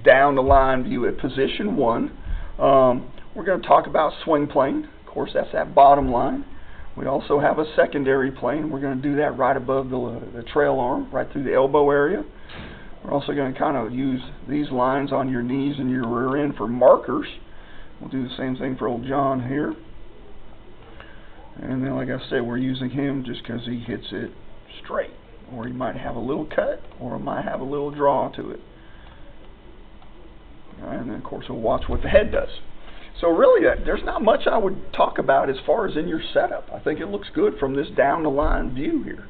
Down the line view at position 1. We're going to talk about swing plane. Of course, that's that bottom line. We also have a secondary plane. We're going to do that right above the trail arm, right through the elbow area. We're also going to kind of use these lines on your knees and your rear end for markers. We'll do the same thing for old John here. And then, like I said, we're using him just because he hits it straight. Or he might have a little cut, or it might have a little draw to it. And then, of course, we'll watch what the head does. So really, there's not much I would talk about as far as in your setup. I think it looks good from this down-the-line view here.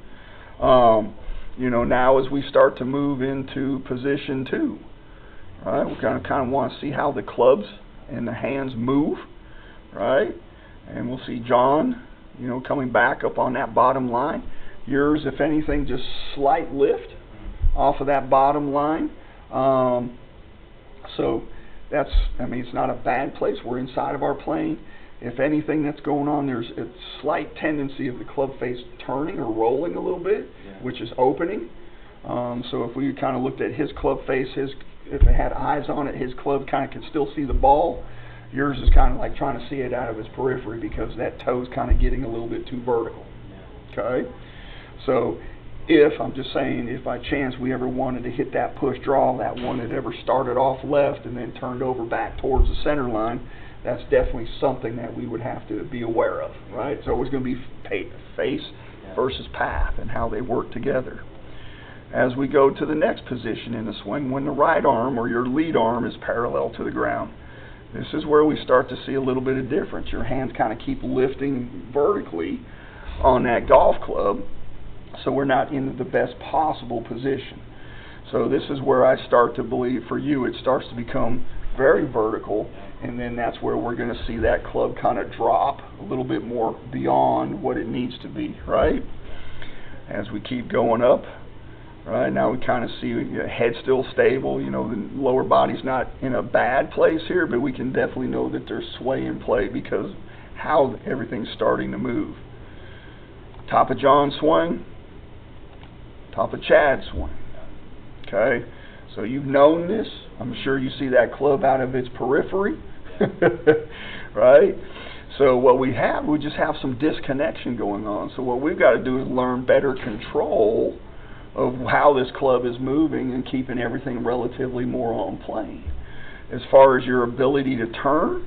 Now as we start to move into position 2, right, we're going to kind of want to see how the clubs and the hands move, right? And we'll see John, coming back up on that bottom line. Yours, if anything, just slight lift off of that bottom line. So that's, it's not a bad place. We're inside of our plane. If anything that's going on, there's a slight tendency of the club face turning or rolling a little bit, which is opening. So if we kind of looked at his club face, if it had eyes on it, his club kind of can still see the ball. Yours is kind of like trying to see it out of his periphery because that toe's kind of getting a little bit too vertical. Okay? So I'm just saying, if by chance we ever wanted to hit that push draw, that one that ever started off left and then turned over back towards the center line, that's definitely something that we would have to be aware of, right? It's always going to be face versus path and how they work together. As we go to the next position in the swing, when the right arm or your lead arm is parallel to the ground, this is where we start to see a little bit of difference. Your hands kind of keep lifting vertically on that golf club, so we're not in the best possible position. So this is where I start to believe, for you, it starts to become very vertical, and then that's where we're going to see that club kind of drop a little bit more beyond what it needs to be, right? As we keep going up, right, now we kind of see the head still stable, the lower body's not in a bad place here, but we can definitely know that there's sway in play because how everything's starting to move. Top of John's swing, top of Chad's swing. Okay, so you've known this. I'm sure you see that club out of its periphery, right? So what we just have some disconnection going on. So what we've got to do is learn better control of how this club is moving and keeping everything relatively more on plane. As far as your ability to turn,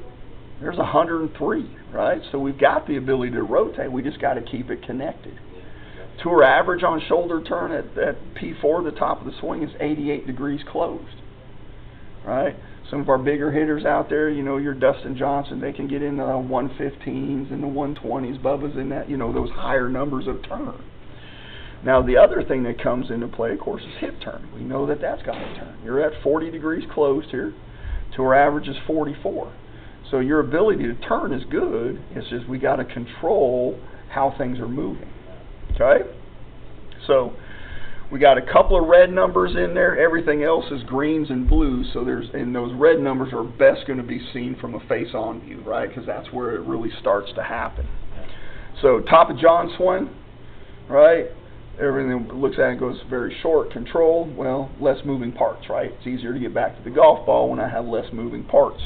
there's 103, right? So we've got the ability to rotate. We just got to keep it connected. Tour average on shoulder turn at P4, the top of the swing, is 88 degrees closed, right? Some of our bigger hitters out there, your Dustin Johnson, they can get in the 115s and the 120s, Bubba's in that, those higher numbers of turn. Now, the other thing that comes into play, of course, is hip turn. We know that that's got to turn. You're at 40 degrees closed here. Tour average is 44. So your ability to turn is good. It's just we got to control how things are moving. Okay? So we got a couple of red numbers in there. Everything else is greens and blues. So and those red numbers are best going to be seen from a face-on view, right? Because that's where it really starts to happen. So top of John's swing, right? Everything looks at it and goes very short, controlled. Well, less moving parts, right? It's easier to get back to the golf ball when I have less moving parts.